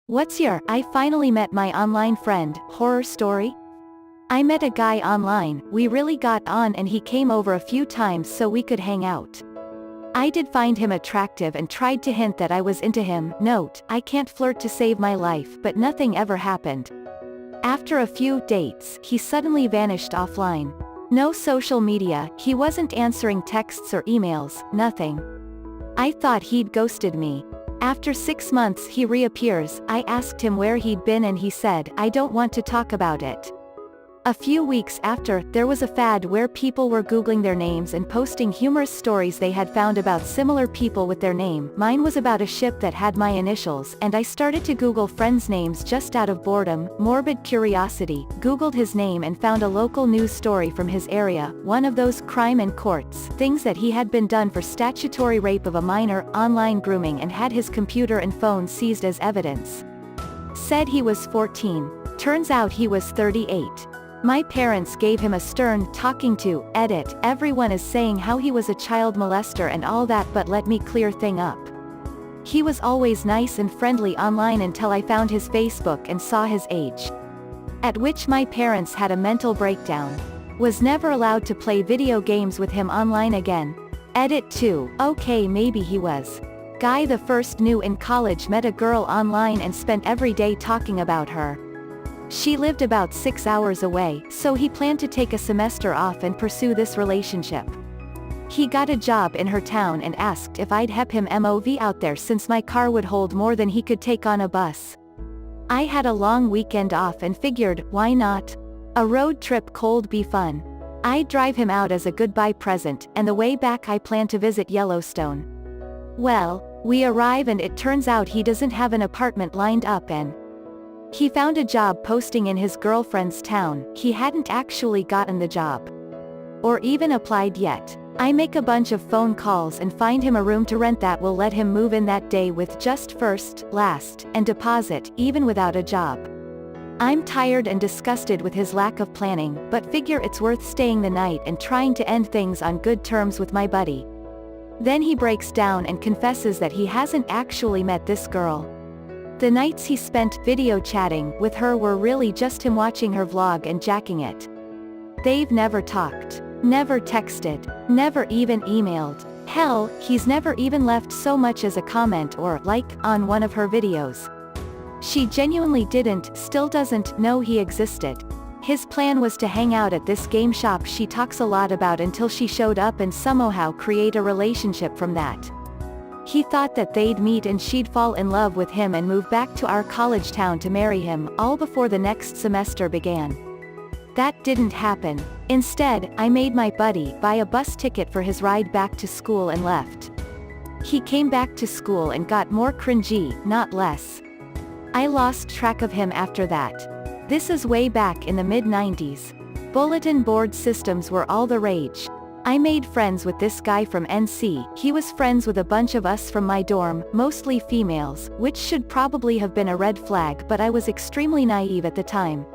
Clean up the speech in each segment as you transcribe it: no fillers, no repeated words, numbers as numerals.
What's your I finally met my online friend horror story? I met a guy online, we really got on and he came over a few times so we could hang out. I did find him attractive and tried to hint that I was into him. Note, I can't flirt to save my life, but nothing ever happened. After a few dates, he suddenly vanished offline. No social media, he wasn't answering texts or emails, nothing. I thought he'd ghosted me. After 6 months he reappears. I asked him where he'd been and he said, I don't want to talk about it. A few weeks after, there was a fad where people were Googling their names and posting humorous stories they had found about similar people with their name. Mine was about a ship that had my initials, and I started to Google friends' names just out of boredom, morbid curiosity, Googled his name and found a local news story from his area, one of those crime in courts, things that he had been done for statutory rape of a minor, online grooming and had his computer and phone seized as evidence. Said he was 14. Turns out he was 38. My parents gave him a stern talking to. Edit, everyone is saying how he was a child molester and all that, but let me clear thing up. He was always nice and friendly online until I found his Facebook and saw his age. At which my parents had a mental breakdown. Was never allowed to play video games with him online again. Edit 2, okay, maybe he was. Guy the first knew in college met a girl online and spent every day talking about her. She lived about 6 hours away, so he planned to take a semester off and pursue this relationship. He got a job in her town and asked if I'd help him move out there since my car would hold more than he could take on a bus. I had a long weekend off and figured, why not? A road trip could be fun. I'd drive him out as a goodbye present, and the way back I planned to visit Yellowstone. Well, we arrive and it turns out he doesn't have an apartment lined up and he found a job posting in his girlfriend's town. He hadn't actually gotten the job. Or even applied yet. I make a bunch of phone calls and find him a room to rent that will let him move in that day with just first, last, and deposit, even without a job. I'm tired and disgusted with his lack of planning, but figure it's worth staying the night and trying to end things on good terms with my buddy. Then he breaks down and confesses that he hasn't actually met this girl. The nights he spent video chatting with her were really just him watching her vlog and jacking it. They've never talked, never texted, never even emailed. Hell, he's never even left so much as a comment or like on one of her videos. She genuinely still doesn't know he existed. His plan was to hang out at this game shop she talks a lot about until she showed up and somehow create a relationship from that. He thought that they'd meet and she'd fall in love with him and move back to our college town to marry him, all before the next semester began. That didn't happen. Instead, I made my buddy buy a bus ticket for his ride back to school and left. He came back to school and got more cringy, not less. I lost track of him after that. This is way back in the mid-90s. Bulletin board systems were all the rage. I made friends with this guy from NC, he was friends with a bunch of us from my dorm, mostly females, which should probably have been a red flag, but I was extremely naive at the time.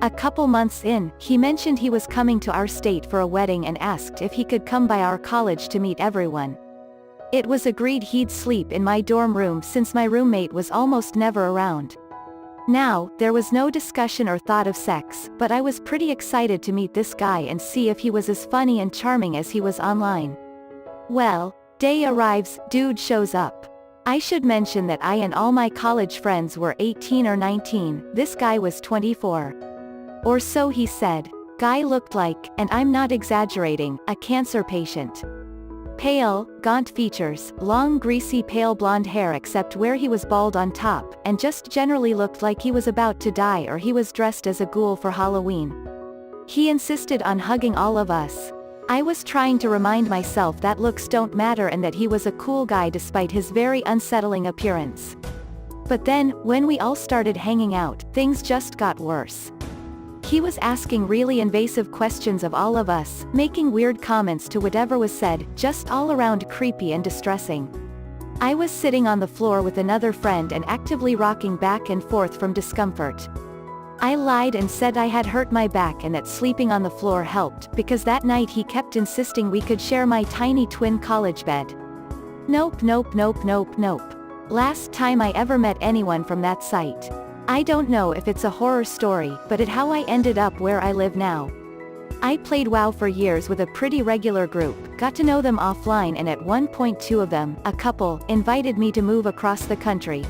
A couple months in, he mentioned he was coming to our state for a wedding and asked if he could come by our college to meet everyone. It was agreed he'd sleep in my dorm room since my roommate was almost never around. Now, there was no discussion or thought of sex, but I was pretty excited to meet this guy and see if he was as funny and charming as he was online. Well, day arrives, dude shows up. I should mention that I and all my college friends were 18 or 19, this guy was 24. Or so he said. Guy looked like, and I'm not exaggerating, a cancer patient. Pale, gaunt features, long greasy pale blonde hair except where he was bald on top, and just generally looked like he was about to die or he was dressed as a ghoul for Halloween. He insisted on hugging all of us. I was trying to remind myself that looks don't matter and that he was a cool guy despite his very unsettling appearance. But then, when we all started hanging out, things just got worse. He was asking really invasive questions of all of us, making weird comments to whatever was said, just all around creepy and distressing. I was sitting on the floor with another friend and actively rocking back and forth from discomfort. I lied and said I had hurt my back and that sleeping on the floor helped, because that night he kept insisting we could share my tiny twin college bed. Nope. Last time I ever met anyone from that site. I don't know if it's a horror story, but it how I ended up where I live now. I played WoW for years with a pretty regular group, got to know them offline, and at one point two of them, a couple, invited me to move across the country.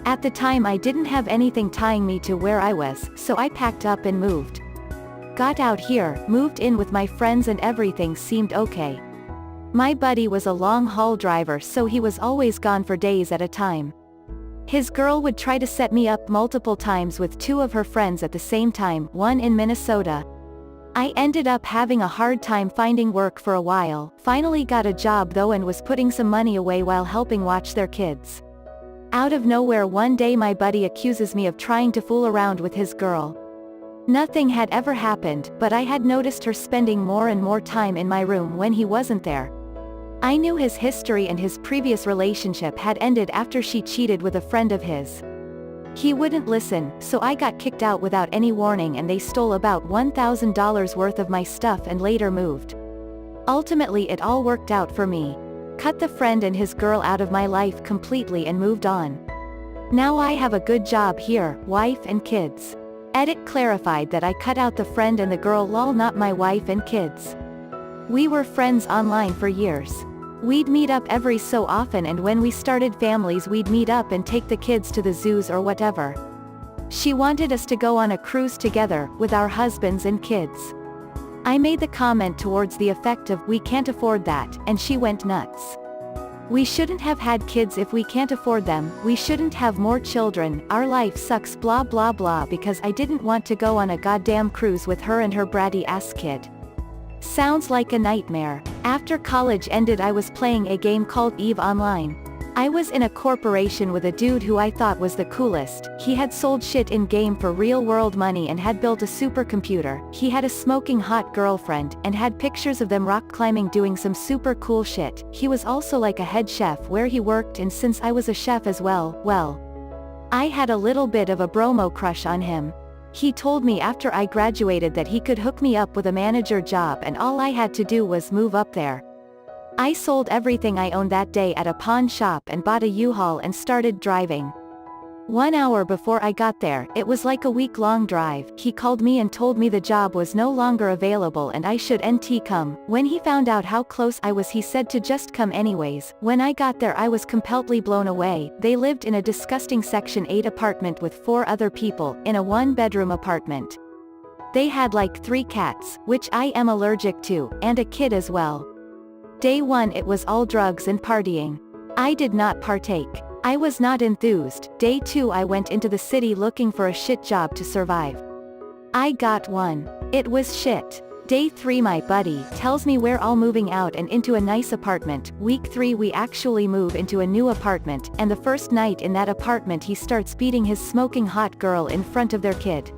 At the time I didn't have anything tying me to where I was, so I packed up and moved. Got out here, moved in with my friends, and everything seemed okay. My buddy was a long-haul driver, so he was always gone for days at a time. His girl would try to set me up multiple times with two of her friends at the same time, one in Minnesota. I ended up having a hard time finding work for a while, finally got a job though and was putting some money away while helping watch their kids. Out of nowhere one day my buddy accuses me of trying to fool around with his girl. Nothing had ever happened, but I had noticed her spending more and more time in my room when he wasn't there. I knew his history, and his previous relationship had ended after she cheated with a friend of his. He wouldn't listen, so I got kicked out without any warning, and they stole about $1,000 worth of my stuff and later moved. Ultimately it all worked out for me. Cut the friend and his girl out of my life completely and moved on. Now I have a good job here, wife and kids. Edit clarified that I cut out the friend and the girl, lol, not my wife and kids. We were friends online for years. We'd meet up every so often, and when we started families we'd meet up and take the kids to the zoos or whatever. She wanted us to go on a cruise together, with our husbands and kids. I made the comment towards the effect of, "We can't afford that," and she went nuts. "We shouldn't have had kids if we can't afford them, we shouldn't have more children, our life sucks blah blah blah," because I didn't want to go on a goddamn cruise with her and her bratty ass kid. Sounds like a nightmare. After college ended I was playing a game called EVE Online. I was in a corporation with a dude who I thought was the coolest. He had sold shit in game for real world money and had built a supercomputer. He had a smoking hot girlfriend, and had pictures of them rock climbing doing some super cool shit. He was also like a head chef where he worked, and since I was a chef as well, I had a little bit of a bromo crush on him. He told me after I graduated that he could hook me up with a manager job, and all I had to do was move up there. I sold everything I owned that day at a pawn shop and bought a U-Haul and started driving. 1 hour before I got there, it was like a week-long drive, he called me and told me the job was no longer available and I should come. When he found out how close I was he said to just come anyways. When I got there I was completely blown away. They lived in a disgusting Section 8 apartment with 4 other people, in a 1-bedroom apartment. They had like 3 cats, which I am allergic to, and a kid as well. Day 1 it was all drugs and partying. I did not partake. I was not enthused. Day 2 I went into the city looking for a shit job to survive. I got one. It was shit. Day 3 my buddy tells me we're all moving out and into a nice apartment. Week 3 we actually move into a new apartment, and the first night in that apartment he starts beating his smoking hot girl in front of their kid.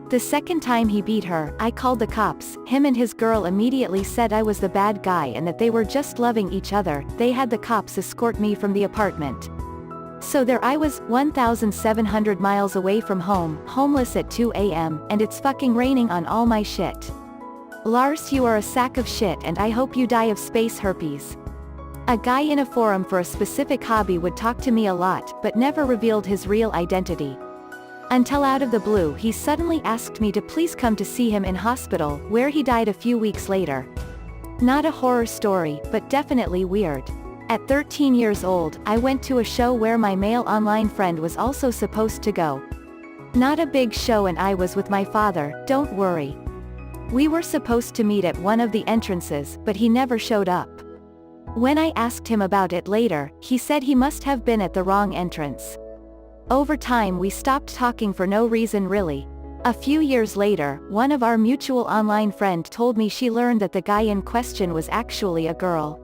The second time he beat her, I called the cops. Him and his girl immediately said I was the bad guy and that they were just loving each other. They had the cops escort me from the apartment. So there I was, 1,700 miles away from home, homeless at 2 a.m., and it's fucking raining on all my shit. Lars, you are a sack of shit and I hope you die of space herpes. A guy in a forum for a specific hobby would talk to me a lot, but never revealed his real identity. Until out of the blue he suddenly asked me to please come to see him in hospital, where he died a few weeks later. Not a horror story, but definitely weird. At 13 years old, I went to a show where my male online friend was also supposed to go. Not a big show and I was with my father, don't worry. We were supposed to meet at one of the entrances, but he never showed up. When I asked him about it later, he said he must have been at the wrong entrance. Over time we stopped talking for no reason really. A few years later, one of our mutual online friend told me she learned that the guy in question was actually a girl.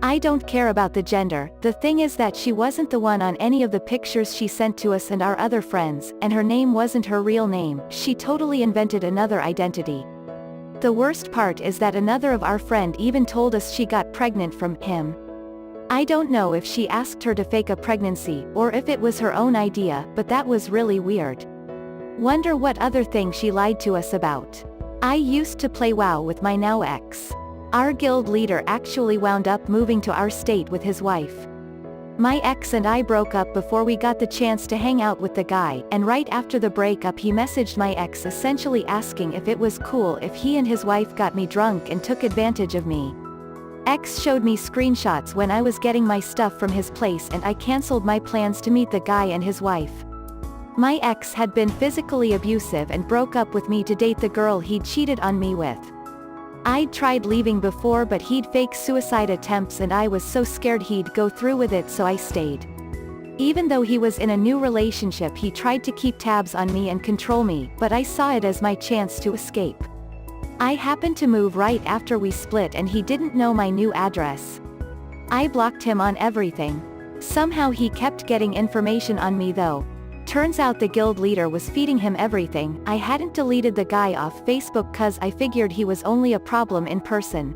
I don't care about the gender, the thing is that she wasn't the one on any of the pictures she sent to us and our other friends, and her name wasn't her real name, she totally invented another identity. The worst part is that another of our friend even told us she got pregnant from him. I don't know if she asked her to fake a pregnancy, or if it was her own idea, but that was really weird. Wonder what other thing she lied to us about. I used to play WoW with my now ex. Our guild leader actually wound up moving to our state with his wife. My ex and I broke up before we got the chance to hang out with the guy, and right after the breakup he messaged my ex essentially asking if it was cool if he and his wife got me drunk and took advantage of me. Ex showed me screenshots when I was getting my stuff from his place and I cancelled my plans to meet the guy and his wife. My ex had been physically abusive and broke up with me to date the girl he'd cheated on me with. I'd tried leaving before but he'd fake suicide attempts and I was so scared he'd go through with it so I stayed. Even though he was in a new relationship he tried to keep tabs on me and control me, but I saw it as my chance to escape. I happened to move right after we split and he didn't know my new address. I blocked him on everything. Somehow he kept getting information on me though. Turns out the guild leader was feeding him everything. I hadn't deleted the guy off Facebook cause I figured he was only a problem in person.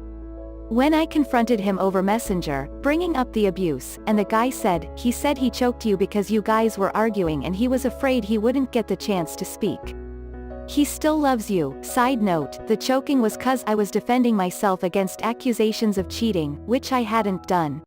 When I confronted him over Messenger, bringing up the abuse, and the guy said he choked you because you guys were arguing and he was afraid he wouldn't get the chance to speak. He still loves you. Side note, the choking was cause I was defending myself against accusations of cheating, which I hadn't done.